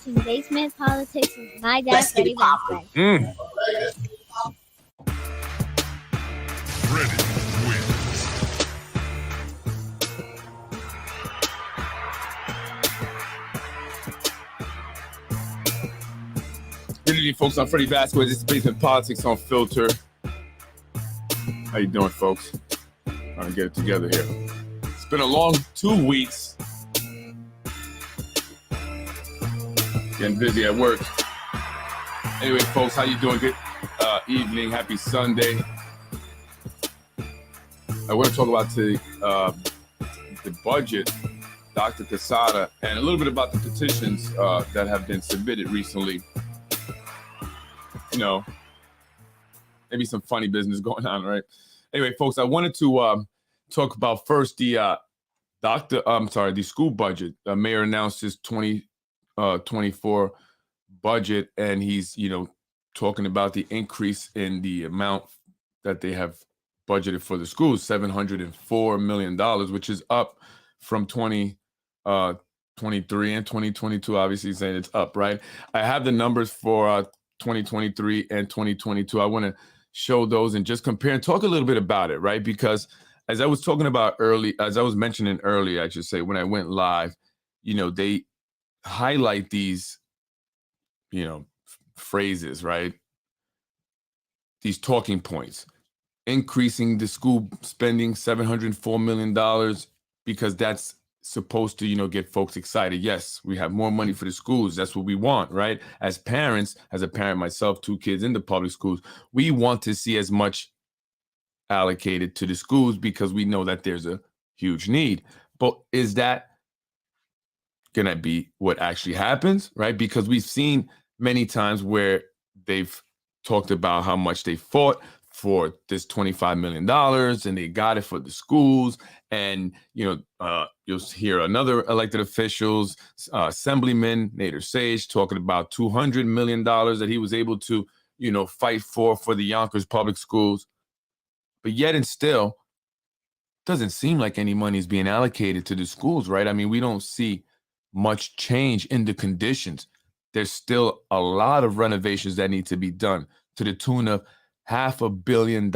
watching Basement Politics with my dad, Freddie Vasquez. Freddie wins. Good evening, folks. I'm Freddie Vasquez. This is Basement Politics Unfiltered. How you doing, folks? Trying to get it together here. It's been a long 2 weeks. Getting busy at work. Anyway, folks, how you doing? Good evening. Happy Sunday. I want to talk about the budget, Dr. Quezada, and a little bit about the petitions that have been submitted recently. You know, maybe some funny business going on, right? Anyway, folks, I wanted to talk about first the school budget. The mayor announced his 2024 budget, and he's, talking about the increase in the amount that they have budgeted for the schools, $704 million, which is up from 2023 and 2022. Obviously, saying it's up, right? I have the numbers for 2023 and 2022. I want to show those and just compare and talk a little bit about it, right? Because as I was mentioning earlier, I should say, when I went live, they highlight these, phrases, right? These talking points, increasing the school spending $704 million, because that's supposed to, get folks excited. Yes, we have more money for the schools. That's what we want, right? As parents, as a parent myself, 2 kids in the public schools, we want to see as much allocated to the schools because we know that there's a huge need. But is that going to be what actually happens, right? Because we've seen many times where they've talked about how much they fought for this $25 million and they got it for the schools. And, you'll hear another elected officials, Assemblyman Nader Sage, talking about $200 million that he was able to, fight for the Yonkers public schools. But yet and still, doesn't seem like any money is being allocated to the schools, right? I mean, we don't see much change in the conditions. There's still a lot of renovations that need to be done to the tune of $500 million.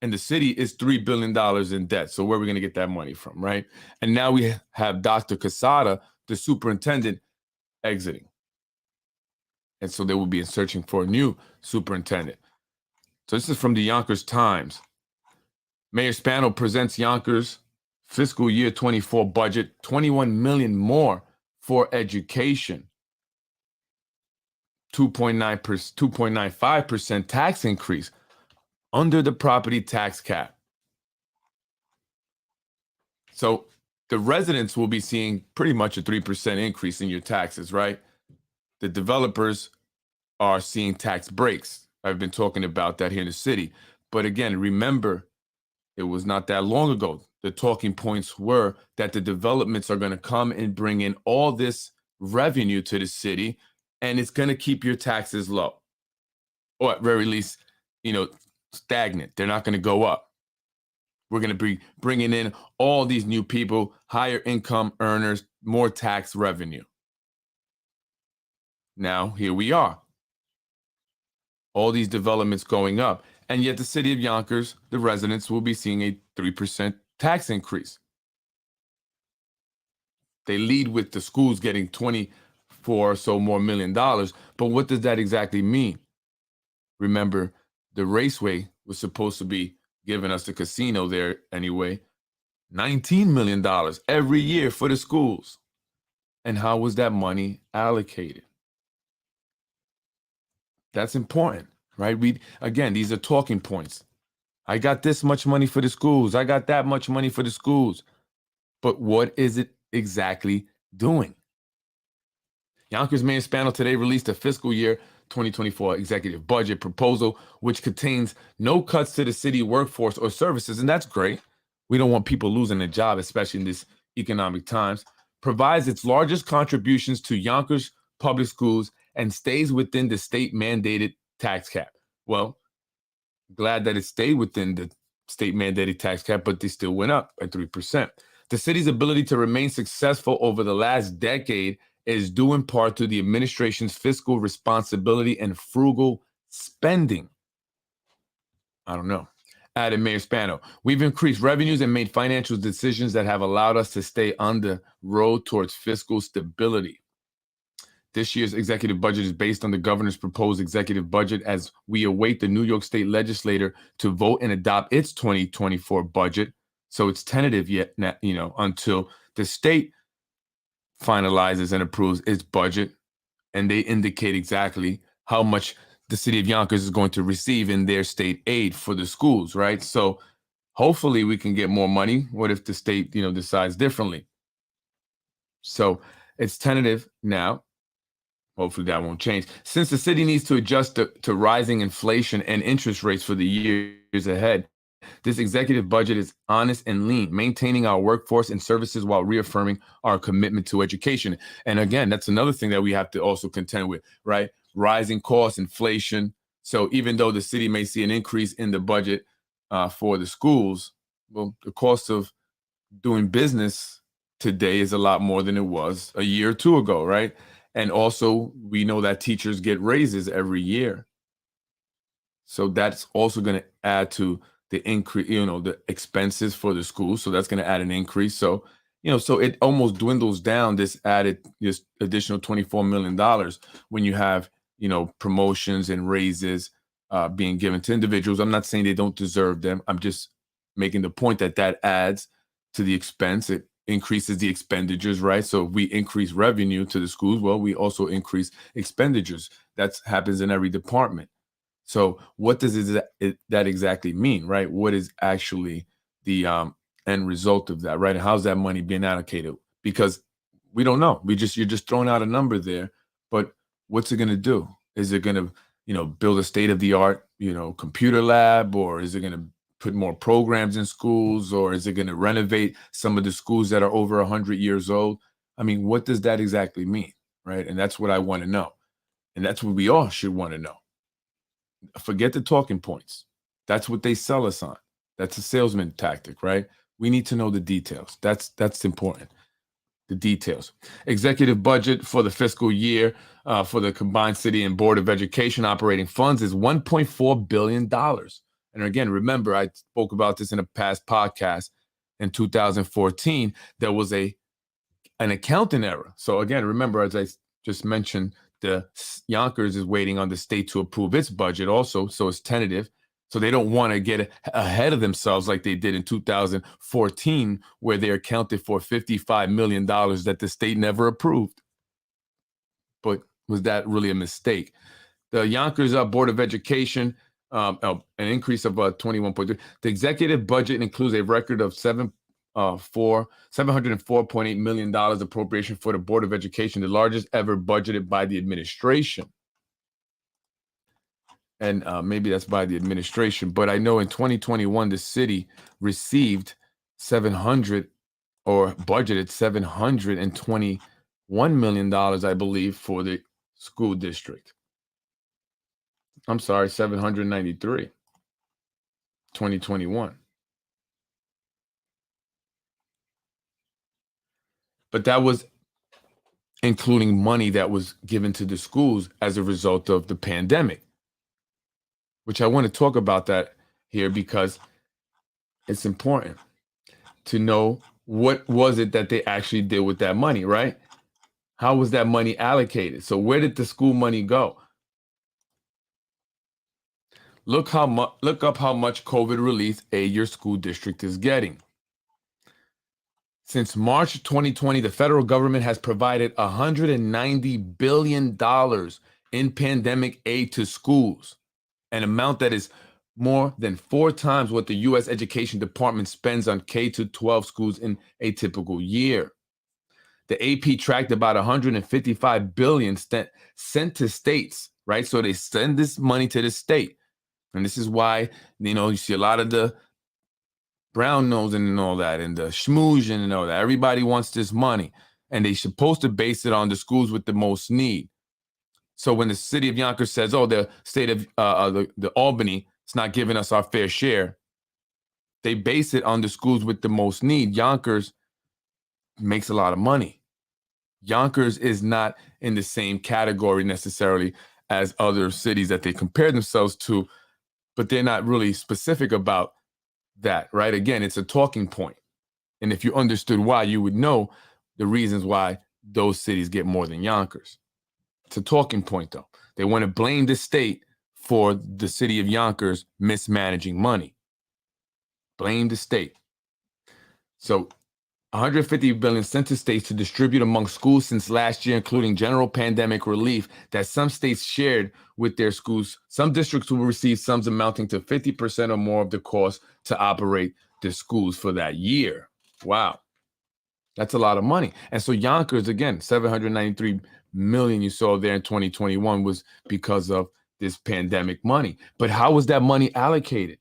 And the city is $3 billion in debt. So where are we going to get that money from, right? And now we have Dr. Quezada, the superintendent, exiting. And so they will be searching for a new superintendent. So this is from the Yonkers Times. Mayor Spano presents Yonkers fiscal year 24 budget, $21 million more for education. 2.95% tax increase under the property tax cap. So the residents will be seeing pretty much a 3% increase in your taxes, right? The developers are seeing tax breaks. I've been talking about that here in the city. But again, remember, it was not that long ago. The talking points were that the developments are going to come and bring in all this revenue to the city, and it's going to keep your taxes low, or at very least, stagnant. They're not going to go up. We're going to be bringing in all these new people, higher income earners, more tax revenue. Now, here we are. All these developments going up, and yet the city of Yonkers, the residents, will be seeing a 3% tax increase. They lead with the schools getting $24 or so more million, but what does that exactly mean? Remember, the Raceway was supposed to be giving us the casino there anyway, $19 million every year for the schools. And how was that money allocated? That's important, right? Again, these are talking points. I got this much money for the schools. I got that much money for the schools. But what is it exactly doing? Yonkers Mayor Spano today released a fiscal year 2024 executive budget proposal, which contains no cuts to the city workforce or services. And that's great. We don't want people losing their job, especially in this economic times. Provides its largest contributions to Yonkers public schools and stays within the state mandated tax cap. Well, glad that it stayed within the state mandated tax cap, but they still went up by 3%. The city's ability to remain successful over the last decade is due in part to the administration's fiscal responsibility and frugal spending. I don't know. Added Mayor Spano, we've increased revenues and made financial decisions that have allowed us to stay on the road towards fiscal stability. This year's executive budget is based on the governor's proposed executive budget as we await the New York State legislature to vote and adopt its 2024 budget. So it's tentative yet, until the state finalizes and approves its budget, and they indicate exactly how much the city of Yonkers is going to receive in their state aid for the schools, right? So hopefully we can get more money. What if the state, decides differently? So it's tentative now. Hopefully that won't change. Since the city needs to adjust to rising inflation and interest rates for the years ahead, this executive budget is honest and lean, maintaining our workforce and services while reaffirming our commitment to education. And again, that's another thing that we have to also contend with, right? Rising costs, inflation. So even though the city may see an increase in the budget for the schools, well, the cost of doing business today is a lot more than it was a year or two ago, right? And also, we know that teachers get raises every year. So that's also going to add to the increase, the expenses for the schools. So that's going to add an increase. So, so it almost dwindles down this additional $24 million when you have, promotions and raises being given to individuals. I'm not saying they don't deserve them. I'm just making the point that adds to the expense. It increases the expenditures, right? So if we increase revenue to the schools, well, we also increase expenditures. That happens in every department. So what does that exactly mean, right? What is actually the end result of that, right? And how's that money being allocated? Because we don't know. You're just throwing out a number there, but what's it going to do? Is it going to, build a state-of-the-art, computer lab, or is it going to put more programs in schools, or is it going to renovate some of the schools that are over 100 years old? I mean, what does that exactly mean, right? And that's what I want to know. And that's what we all should want to know. Forget the talking points. That's what they sell us on. That's a salesman tactic, right? We need to know the details. That's important. The details. Executive budget for the fiscal year for the combined city and Board of Education operating funds is $1.4 billion. And again, remember, I spoke about this in a past podcast. In 2014, there was an accounting error. So again, remember, as I just mentioned, the Yonkers is waiting on the state to approve its budget also, so it's tentative. So they don't want to get ahead of themselves like they did in 2014, where they accounted for $55 million that the state never approved. But was that really a mistake? The Yonkers Board of Education, an increase of 21.3. The executive budget includes a record of $704.8 million appropriation for the Board of Education, the largest ever budgeted by the administration. And maybe that's by the administration, but I know in 2021, the city received budgeted $721 million, I believe, for the school district. I'm sorry, 793, 2021. But that was including money that was given to the schools as a result of the pandemic, which I want to talk about that here because it's important to know what was it that they actually did with that money, right? How was that money allocated? So where did the school money go? Look up how much COVID relief aid your school district is getting. Since March 2020, the federal government has provided $190 billion in pandemic aid to schools, an amount that is more than 4 times what the U.S. Education Department spends on K-12 schools in a typical year. The AP tracked about $155 billion sent to states, right? So they send this money to the state. And this is why, you see a lot of the brown nosing and all that, and the schmoozing and all that. Everybody wants this money, and they're supposed to base it on the schools with the most need. So when the city of Yonkers says, "Oh, the state of the Albany, it's not giving us our fair share," they base it on the schools with the most need. Yonkers makes a lot of money. Yonkers is not in the same category necessarily as other cities that they compare themselves to, but they're not really specific about that, right? Again, it's a talking point. And if you understood why, you would know the reasons why those cities get more than Yonkers. It's a talking point, though. They want to blame the state for the city of Yonkers mismanaging money. Blame the state. So 150 billion sent to states to distribute among schools since last year, including general pandemic relief that some states shared with their schools. Some districts will receive sums amounting to 50% or more of the cost to operate the schools for that year. Wow. That's a lot of money. And so Yonkers, again, 793 million you saw there in 2021 was because of this pandemic money. But how was that money allocated?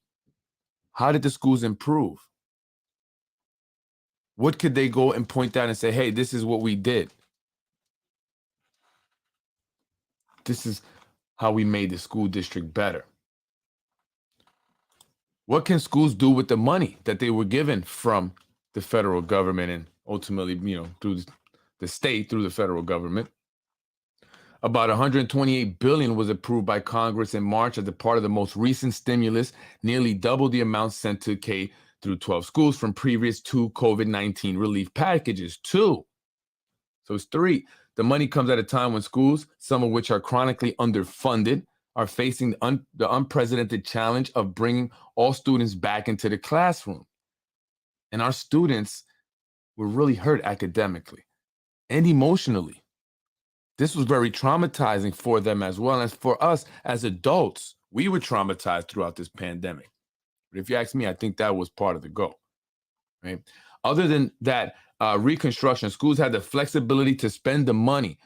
How did the schools improve? What could they go and point out and say, hey, this is what we did? This is how we made the school district better. What can schools do with the money that they were given from the federal government and ultimately, through the state, through the federal government? About 128 billion was approved by Congress in March as a part of the most recent stimulus, nearly double the amount sent to K through 12 schools from previous two COVID-19 relief packages. Two. So it's three. The money comes at a time when schools, some of which are chronically underfunded, are facing the unprecedented challenge of bringing all students back into the classroom. And our students were really hurt academically and emotionally. This was very traumatizing for them as well as for us as adults. We were traumatized throughout this pandemic. But if you ask me, I think that was part of the goal, right? Other than that, reconstruction, schools had the flexibility to spend the money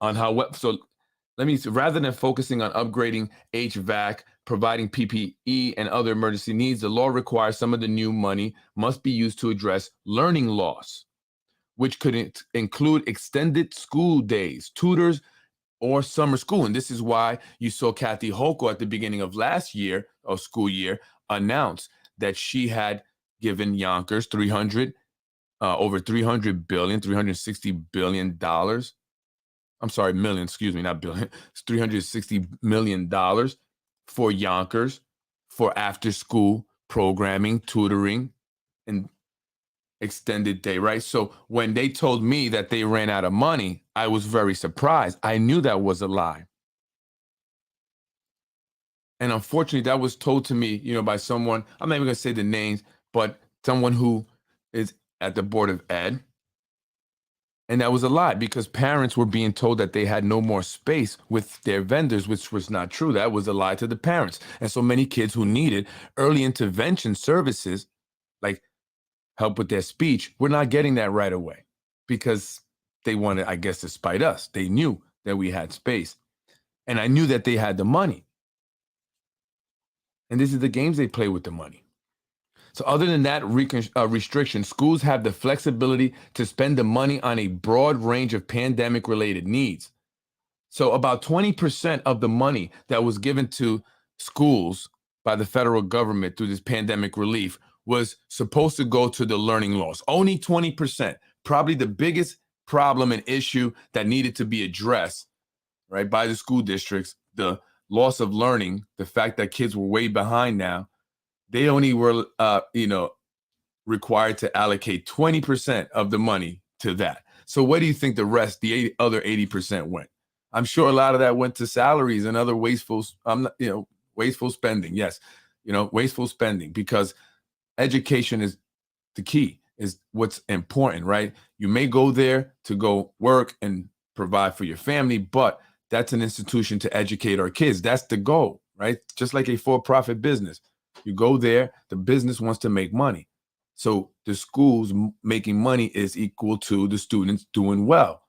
on rather than focusing on upgrading HVAC, providing PPE and other emergency needs, the law requires some of the new money must be used to address learning loss, which could include extended school days, tutors, or summer school. And this is why you saw Kathy Hochul at the beginning of last year, or school year, announce that she had given Yonkers over $360 billion. I'm sorry, million, excuse me, not billion. It's $360 million for Yonkers for after school programming, tutoring, and extended day, right? So when they told me that they ran out of money, I was very surprised. I knew that was a lie. And unfortunately, that was told to me, by someone, I'm not even going to say the names, but someone who is at the Board of Ed. And that was a lie because parents were being told that they had no more space with their vendors, which was not true. That was a lie to the parents. And so many kids who needed early intervention services, like help with their speech, we're not getting that right away because they wanted, I guess, to spite us. They knew that we had space. And I knew that they had the money. And this is the games they play with the money. So other than that restriction, schools have the flexibility to spend the money on a broad range of pandemic-related needs. So about 20% of the money that was given to schools by the federal government through this pandemic relief was supposed to go to the learning loss. Only 20%, probably the biggest problem and issue that needed to be addressed, right, by the school districts, the loss of learning, the fact that kids were way behind now. They only were, required to allocate 20% of the money to that. So what do you think the other 80% went? I'm sure a lot of that went to salaries and other wasteful spending. Yes, wasteful spending, because education is the key, is what's important, right? You may go there to go work and provide for your family, but that's an institution to educate our kids. That's the goal, right? Just like a for-profit business. You go there, the business wants to make money. So the schools making money is equal to the students doing well,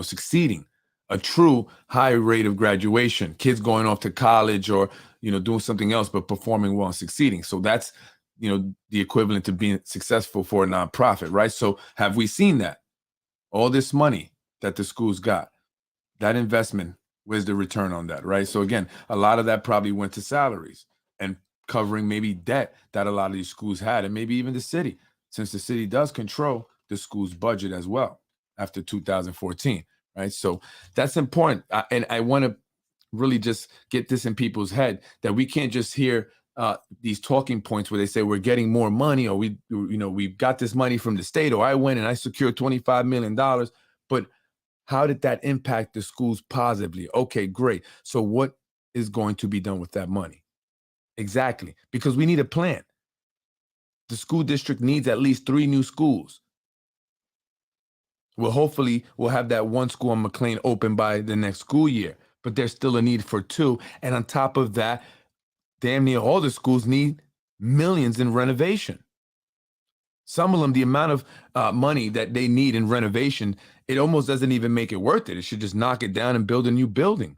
succeeding. A true high rate of graduation, kids going off to college or, doing something else, but performing well and succeeding. So that's, the equivalent to being successful for a nonprofit, right? So have we seen that? All this money that the schools got, that investment, where's the return on that, right? So again, a lot of that probably went to salaries and covering maybe debt that a lot of these schools had, and maybe even the city, since the city does control the school's budget as well. after 2014, right? So that's important. And I want to really just get this in people's head that we can't just hear these talking points where they say we're getting more money, or we've got this money from the state, or I went and I secured $25 million. But how did that impact the schools positively? Okay, great. So what is going to be done with that money? Exactly, because we need a plan. The school district needs at least 3 new schools. Well, hopefully we'll have that one school on McLean open by the next school year, but there's still a need for 2. And on top of that, damn near all the schools need millions in renovation. Some of them, the amount of money that they need in renovation, it almost doesn't even make it worth it. It should just knock it down and build a new building.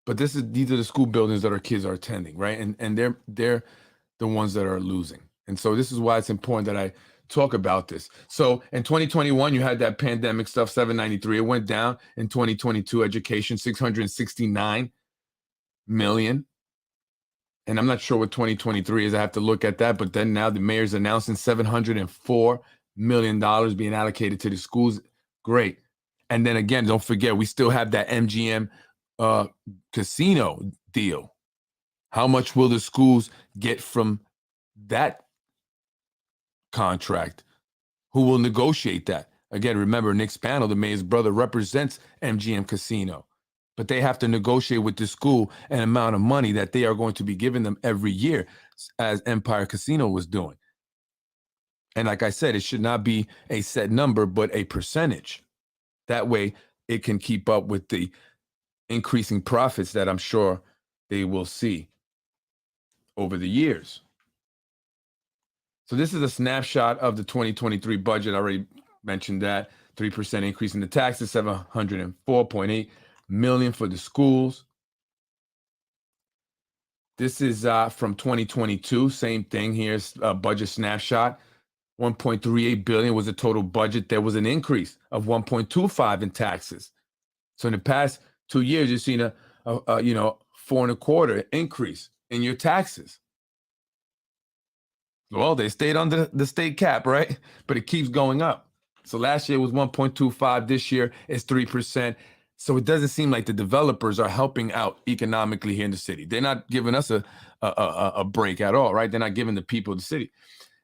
But these are the school buildings that our kids are attending, right? And they're the ones that are losing. And so this is why it's important that I talk about this. So in 2021, you had that pandemic stuff, 793. It went down. In 2022, education, 669 million. And I'm not sure what 2023 is. I have to look at that. But then now the mayor's announcing $704 million being allocated to the schools. Great. And then again, don't forget, we still have that MGM casino deal. How much will the schools get from that contract? Who will negotiate that? Again, remember, Nick Spano, the mayor's brother, represents MGM Casino. But they have to negotiate with the school an amount of money that they are going to be giving them every year, as Empire Casino was doing. And like I said, it should not be a set number, but a percentage. That way, it can keep up with the increasing profits that I'm sure they will see over the years. So this is a snapshot of the 2023 budget. I already mentioned that. 3% increase in the taxes, $704.8 million for the schools. This is from 2022. Same thing. Here's a budget snapshot. 1.38 billion was the total budget. There was an increase of 1.25 in taxes. So in the past 2 years, you've seen a 4.25 increase in your taxes. Well, they stayed under the state cap, right? But it keeps going up. So last year was 1.25. This year it's 3%. So it doesn't seem like the developers are helping out economically here in the city. They're not giving us a break at all, right? They're not giving the people of the city.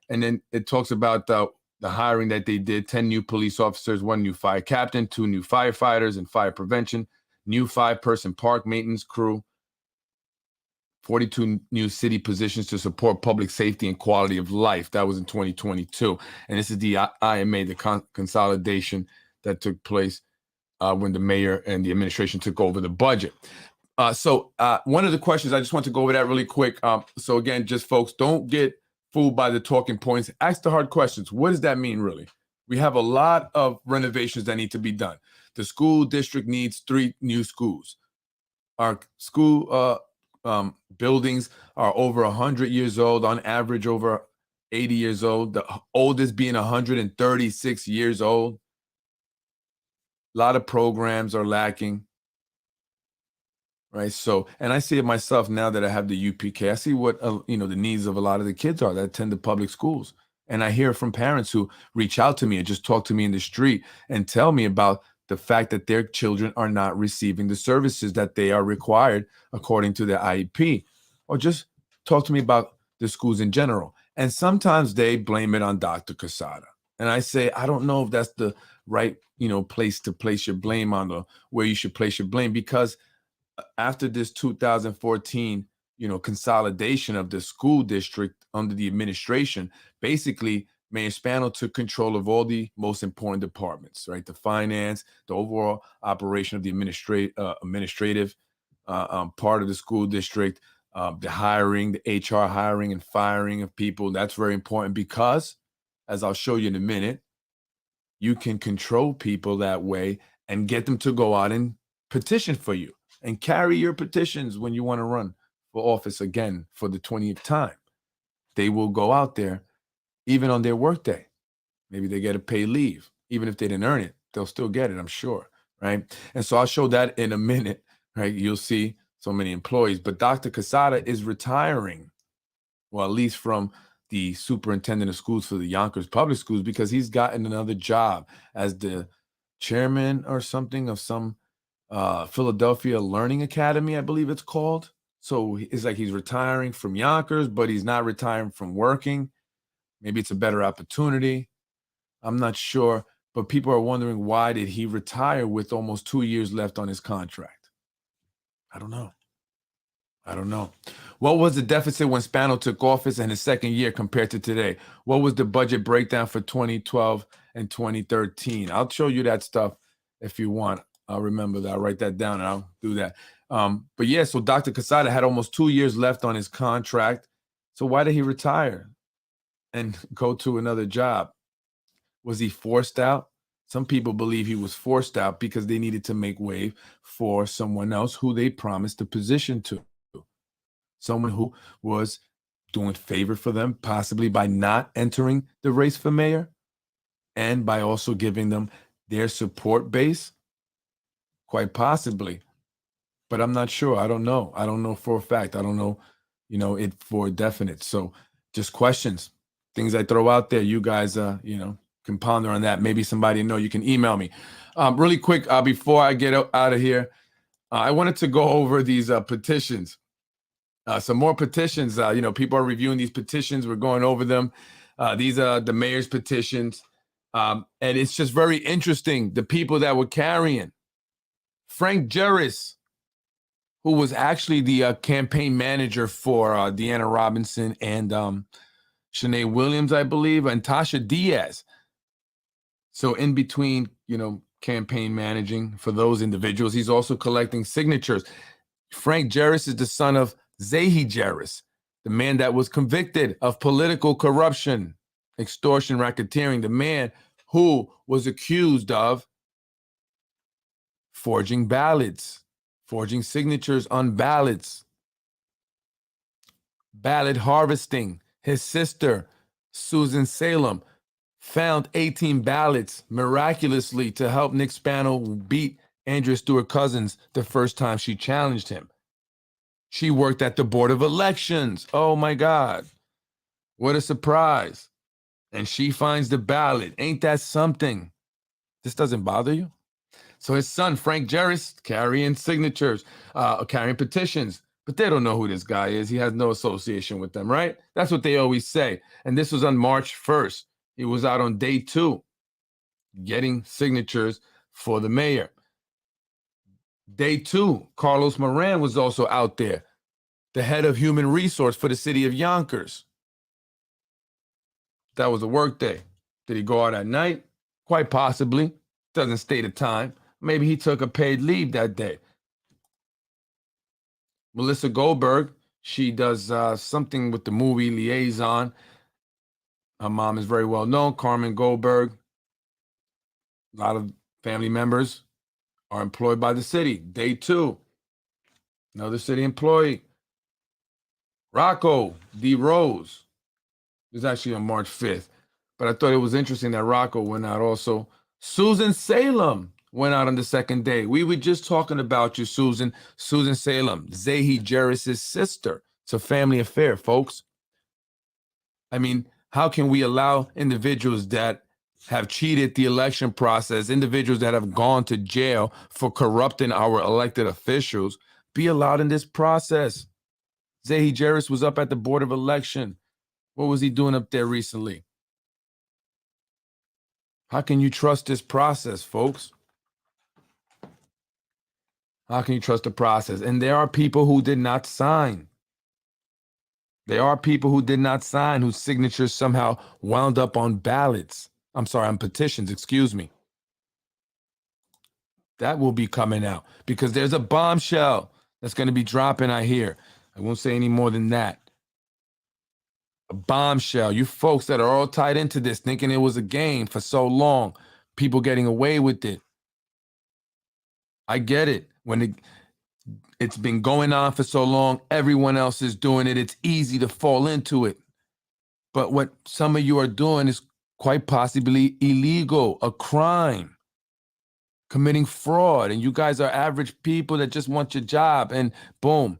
And then it talks about the hiring that they did: 10 new police officers, 1 new fire captain, 2 new firefighters and fire prevention, new 5-person park maintenance crew, 42 new city positions to support public safety and quality of life. That was in 2022. And this is the IMA, the consolidation that took place when the mayor and the administration took over the budget. So one of the questions, I just want to go over that really quick. So again, just folks, don't get fooled by the talking points. Ask the hard questions. What does that mean, really? We have a lot of renovations that need to be done. The school district needs 3 new schools. Our school buildings are over 100 years old, on average over 80 years old, the oldest being 136 years old. A lot of programs are lacking, right? So, and I see it myself now that I have the UPK. I see what, the needs of a lot of the kids are that attend the public schools. And I hear from parents who reach out to me and just talk to me in the street and tell me about the fact that their children are not receiving the services that they are required according to the IEP, or just talk to me about the schools in general. And sometimes they blame it on Dr. Quezada. And I say, I don't know if that's the right, place to place your blame on, or where you should place your blame, because after this 2014, consolidation of the school district under the administration, basically Mayor Spano took control of all the most important departments, right? The finance, the overall operation of the administrative part of the school district, the hiring, the HR hiring and firing of people. That's very important because, as I'll show you in a minute, you can control people that way and get them to go out and petition for you and carry your petitions when you want to run for office again for the 20th time. They will go out there even on their workday. Maybe they get a paid leave. Even if they didn't earn it, they'll still get it, I'm sure, right? And so I'll show that in a minute, right? You'll see so many employees. But Dr. Quezada is retiring, well, at least from the superintendent of schools for the Yonkers public schools because he's gotten another job as the chairman or something of some Philadelphia Learning Academy, I believe it's called. So it's like he's retiring from Yonkers, but he's not retiring from working. Maybe it's a better opportunity. I'm not sure, but people are wondering, why did he retire with almost 2 years left on his contract? I don't know. What was the deficit when Spano took office in his second year compared to today? What was the budget breakdown for 2012 and 2013? I'll show you that stuff if you want. I'll remember that. I'll write that down and I'll do that. But yeah, so Dr. Quezada had almost 2 years left on his contract. So why did he retire and go to another job? Was he forced out? Some people believe he was forced out because they needed to make way for someone else who they promised the position to. Someone who was doing favor for them, possibly by not entering the race for mayor and by also giving them their support base, quite possibly. But I'm not sure. I don't know. I don't know for a fact. I don't know, it for definite. So just questions, things I throw out there. You guys, can ponder on that. Maybe somebody know. You can email me. Really quick, before I get out of here, I wanted to go over these petitions. Some more petitions. People are reviewing these petitions. We're going over them. These are the mayor's petitions. And it's just very interesting. The people that were carrying. Frank Jerris, who was actually the campaign manager for Deanna Robinson and Shanae Williams, I believe, and Tasha Diaz. So in between, campaign managing for those individuals, he's also collecting signatures. Frank Jerris is the son of Zahi Jerris, the man that was convicted of political corruption, extortion, racketeering, the man who was accused of forging ballots, forging signatures on ballots, ballot harvesting. His sister, Susan Salem, found 18 ballots miraculously to help Nick Spano beat Andrea Stewart-Cousins the first time she challenged him. She worked at the Board of Elections. Oh my God. What a surprise. And she finds the ballot. Ain't that something? This doesn't bother you? So his son, Frank Jerris, carrying signatures, carrying petitions, but they don't know who this guy is. He has no association with them, right? That's what they always say. And this was on March 1st. He was out on day 2, getting signatures for the mayor. Day 2, Carlos Moran was also out there, the head of human resource for the city of Yonkers. That was a work day. Did he go out at night? Quite possibly. Doesn't state a time. Maybe he took a paid leave that day. Melissa Goldberg, she does something with the movie Liaison. Her mom is very well known, Carmen Goldberg. A lot of family members are employed by the city. Day 2, another city employee. Rocco D. Rose. It was actually on March 5th. But I thought it was interesting that Rocco went out also. Susan Salem went out on the second day. We were just talking about you, Susan. Susan Salem, Zahi Jerris' sister. It's a family affair, folks. I mean, how can we allow individuals that have cheated the election process, individuals that have gone to jail for corrupting our elected officials, be allowed in this process? Zahi Jerris was up at the Board of Election. What was he doing up there recently? How can you trust this process, folks? How can you trust the process? And there are people who did not sign. There are people who did not sign, whose signatures somehow wound up on ballots. I'm sorry, on petitions, excuse me. That will be coming out because there's a bombshell that's going to be dropping, I hear. I won't say any more than that. A bombshell. You folks that are all tied into this, thinking it was a game for so long, people getting away with it. I get it. When it's been going on for so long, everyone else is doing it. It's easy to fall into it. But what some of you are doing is quite possibly illegal, a crime, committing fraud. And you guys are average people that just want your job. And boom,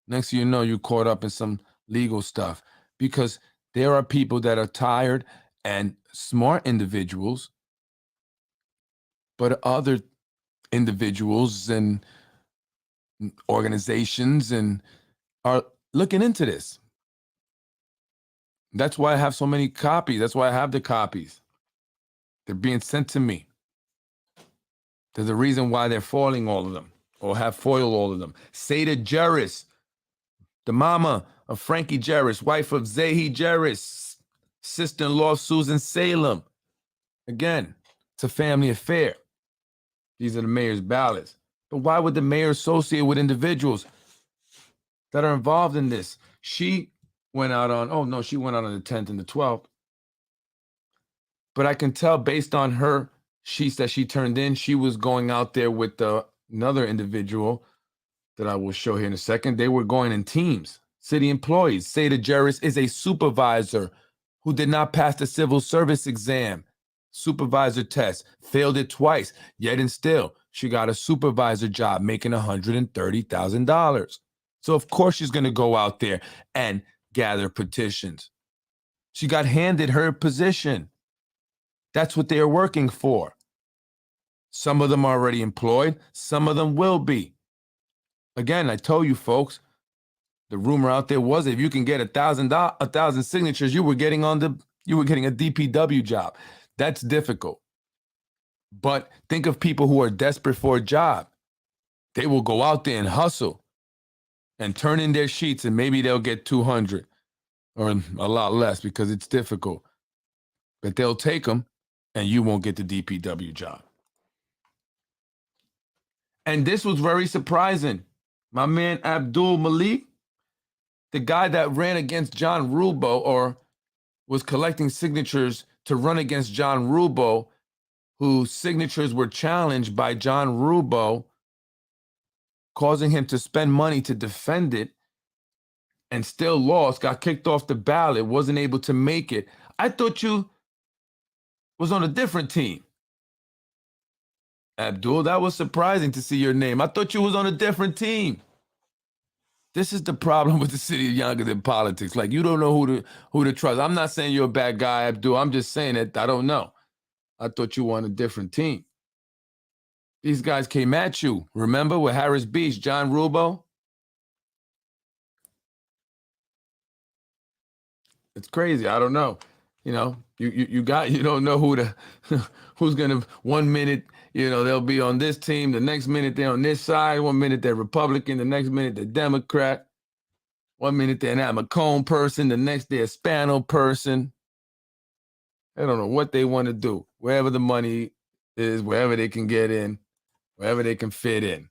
next thing you know, you're caught up in some legal stuff. Because There are people that are tired and smart individuals, but other individuals and organizations and are looking into this. That's why I have so many copies. That's why I have the copies. They're being sent to me. There's a reason why they're foiling all of them or have foiled all of them. Seda Jerris, the mama of Frankie Jerris, wife of Zahi Jerris, sister-in-law of Susan Salem. Again, it's a family affair. These are the mayor's ballots. But why would the mayor associate with individuals that are involved in this? She went out on, she went out on the 10th and the 12th. But I can tell based on her sheets that she turned in, she was going out there with another individual that I will show here in a second. They were going in teams, city employees. Seda Jerris is a supervisor who did not pass the civil service exam, supervisor test, failed it twice, yet and still, she got a supervisor job making $130,000. So of course she's going to go out there and gather petitions. She got handed her position. That's what they are working for. Some of them are already employed. Some of them will be. Again, I told you folks, the rumor out there was if you can get 1,000 signatures, you were getting a DPW job. That's difficult. But think of people who are desperate for a job. They will go out there and hustle and turn in their sheets, and maybe they'll get 200 or a lot less because it's difficult. But they'll take them, and you won't get the DPW job. And this was very surprising. My man Abdul Malik, the guy that ran against John Rubo or was collecting signatures to run against John Rubo, whose signatures were challenged by John Rubo, causing him to spend money to defend it and still lost, got kicked off the ballot, wasn't able to make it. I thought you was on a different team. Abdul, that was surprising to see your name. I thought you was on a different team. This is the problem with the city of Yonkers in politics. Like, you don't know who to trust. I'm not saying you're a bad guy, Abdul. I'm just saying that I don't know. I thought you were on a different team. These guys came at you. Remember with Harris Beach, John Rubo? It's crazy. I don't know. You know, you don't know who's gonna 1 minute, they'll be on this team, the next minute they're on this side, 1 minute they're Republican, the next minute they're Democrat, 1 minute they're an McComb person, the next they're a Spano person. I don't know what they want to do. Wherever the money is, wherever they can get in, wherever they can fit in.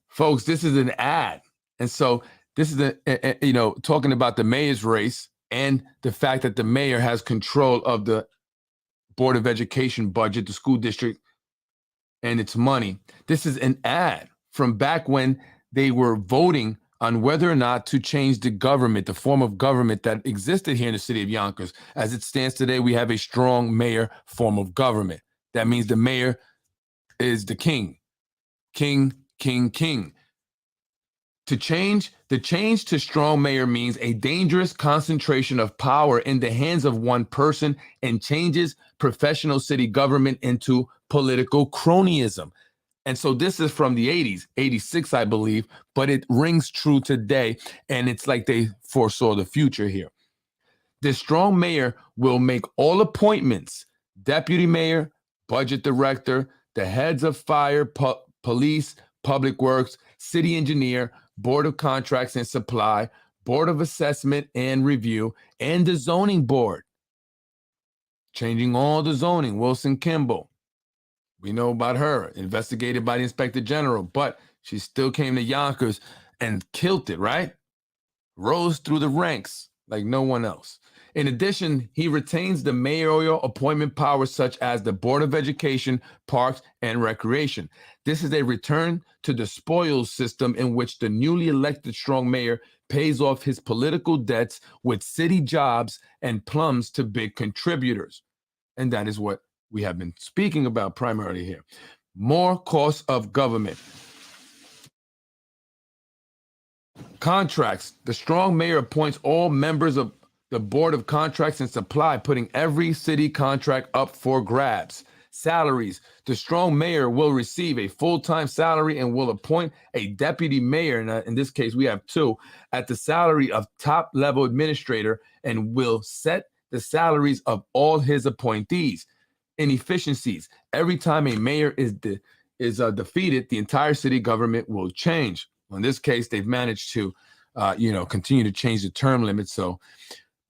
Folks, this is an ad. And so this is talking about the mayor's race and the fact that the mayor has control of the Board of Education budget, the school district, and its money. This is an ad from back when they were voting on whether or not to change the government, the form of government that existed here in the city of Yonkers. As it stands today, we have a strong mayor form of government. That means the mayor is the king. King, king, king. The change to strong mayor means a dangerous concentration of power in the hands of one person and changes professional city government into political cronyism. And so this is from the 80s, 86, I believe, but it rings true today. And it's like they foresaw the future here. The strong mayor will make all appointments, deputy mayor, budget director, the heads of fire, police, public works, city engineer, board of contracts and supply, board of assessment and review, and the zoning board. Changing all the zoning. Wilson Kimball. We know about her, investigated by the inspector general, but she still came to Yonkers and killed it, right? Rose through the ranks like no one else. In addition, he retains the mayoral appointment powers such as the Board of Education, Parks, and Recreation. This is a return to the spoils system in which the newly elected strong mayor pays off his political debts with city jobs and plums to big contributors. And that is what we have been speaking about primarily here. More costs of government. Contracts. The strong mayor appoints all members of the Board of Contracts and Supply, putting every city contract up for grabs. Salaries. The strong mayor will receive a full-time salary and will appoint a deputy mayor, and in this case we have two, at the salary of top-level administrator, and will set the salaries of all his appointees. Inefficiencies. Every time a mayor is defeated, the entire city government will change. In this case, they've managed to continue to change the term limit. So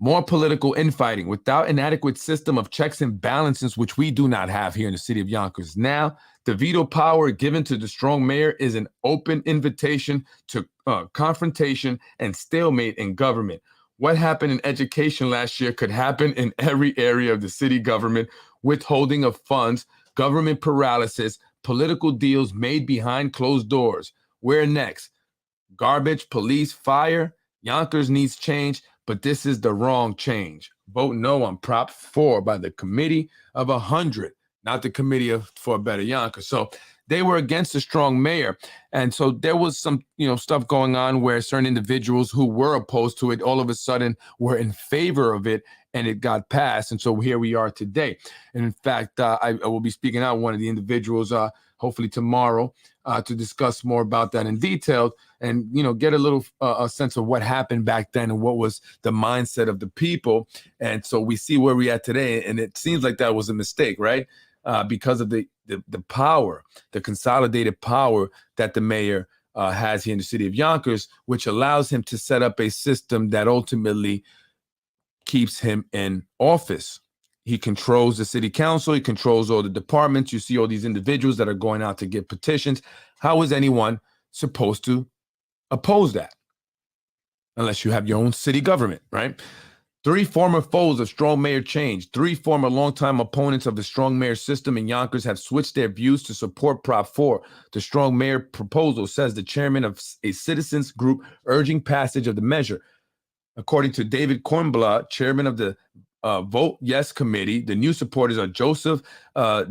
more political infighting without an adequate system of checks and balances, which we do not have here in the city of Yonkers. Now, the veto power given to the strong mayor is an open invitation to confrontation and stalemate in government. What happened in education last year could happen in every area of the city government: withholding of funds, government paralysis, political deals made behind closed doors. Where next? Garbage, police, fire. Yonkers needs change, but this is the wrong change. Vote no on Prop 4 by the Committee of 100, not the Committee for a Better Yonkers. So they were against the strong mayor. And so there was some, stuff going on where certain individuals who were opposed to it all of a sudden were in favor of it, and it got passed. And so here we are today. And in fact, I will be speaking out one of the individuals, hopefully tomorrow, to discuss more about that in detail and, get a little a sense of what happened back then and what was the mindset of the people. And so we see where we're at today. And it seems like that was a mistake, right? Because of the power, the consolidated power that the mayor has here in the city of Yonkers, which allows him to set up a system that ultimately keeps him in office. He controls the city council. He controls all the departments. You see all these individuals that are going out to get petitions. How is anyone supposed to oppose that? Unless you have your own city government, right? 3 former foes of strong mayor change. 3 former longtime opponents of the strong mayor system in Yonkers have switched their views to support Prop 4. The strong mayor proposal, says the chairman of a citizens group urging passage of the measure. According to David Kornblatt, chairman of the Vote Yes Committee, the new supporters are Joseph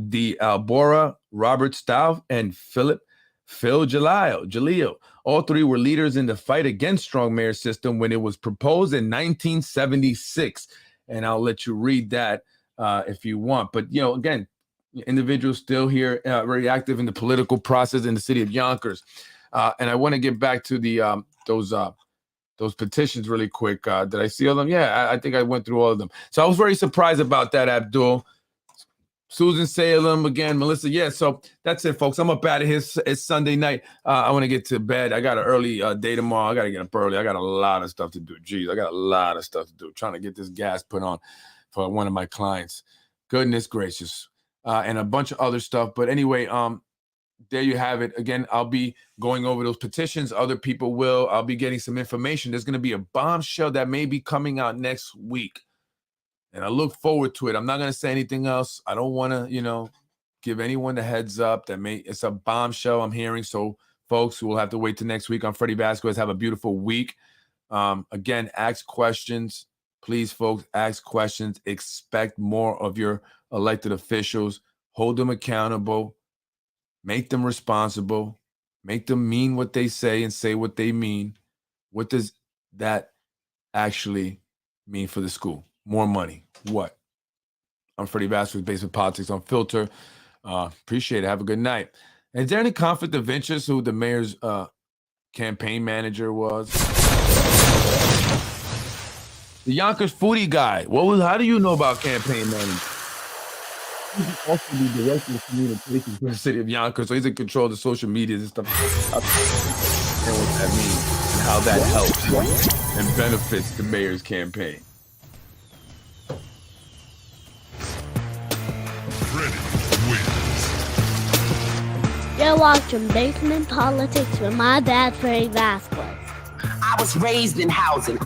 D. Albora, Robert Stauf, and Phil Jalil. All 3 were leaders in the fight against strong mayor system when it was proposed in 1976. And I'll let you read that if you want. But, again, individuals still here very active in the political process in the city of Yonkers. And I want to get back to the those petitions really quick. Did I see all of them? Yeah, I think I went through all of them. So I was very surprised about that, Abdul. Susan Salem again, Melissa. Yeah, so that's it, folks. I'm up out of here. It's Sunday night. I want to get to bed. I got an early day tomorrow. I got to get up early. I got a lot of stuff to do. Jeez, I got a lot of stuff to do. Trying to get this gas put on for one of my clients. Goodness gracious. And a bunch of other stuff. But anyway, there you have it. Again, I'll be going over those petitions. Other people will. I'll be getting some information. There's going to be a bombshell that may be coming out next week. And I look forward to it. I'm not going to say anything else. I don't want to, give anyone the heads up that it's a bombshell I'm hearing. So, folks, we'll have to wait till next week on Freddie Vasquez. Have a beautiful week. Again, ask questions. Please, folks, ask questions. Expect more of your elected officials. Hold them accountable. Make them responsible. Make them mean what they say and say what they mean. What does that actually mean for the school? More money. What? I'm Freddie Vasquez, Basement Politics Unfiltered. Appreciate it. Have a good night. Is there any conflict of interest who the mayor's campaign manager was? The Yonkers foodie guy. How do you know about campaign management? He's also the director of communications for the city of Yonkers, so he's in control of the social media and stuff. I understand what that means and how that helps and benefits the mayor's campaign. You're watching Basement Politics with my dad, Freddie Vasquez. I was raised in housing.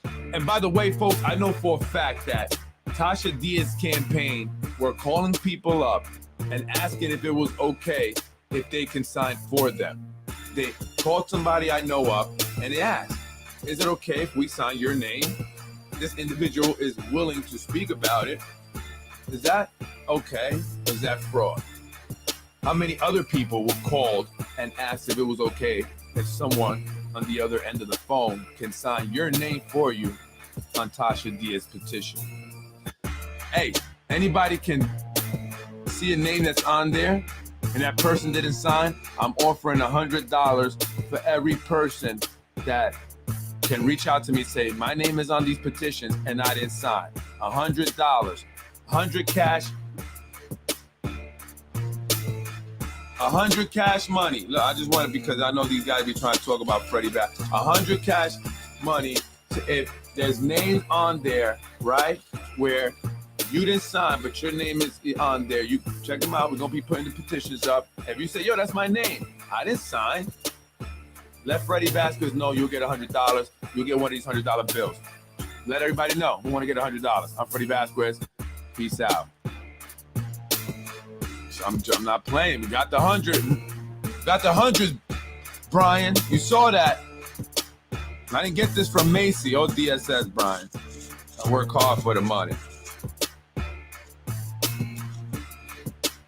And by the way, folks, I know for a fact that Tasha Diaz's campaign were calling people up and asking if it was okay if they can sign for them. They called somebody I know up and they asked, is it okay if we sign your name? This individual is willing to speak about it. Is that okay? Or is that fraud? How many other people were called and asked if it was okay if someone on the other end of the phone can sign your name for you on Tasha Diaz's petition. Hey, anybody can see a name that's on there and that person didn't sign, I'm offering $100 for every person that can reach out to me and say, my name is on these petitions and I didn't sign. $100, 100 cash, 100 cash money. Look, I just want to, because I know these guys be trying to talk about Freddie back. 100 cash money if there's names on there, right, where you didn't sign, but your name is on there. You check them out. We're going to be putting the petitions up. If you say, yo, that's my name, I didn't sign, let Freddie Vasquez know you'll get $100. You'll get one of these $100 bills. Let everybody know who want to get $100. I'm Freddie Vasquez. Peace out. So I'm not playing. We got the 100. Got the 100, Brian. You saw that. I didn't get this from Macy. Oh, DSS, Brian. I work hard for the money.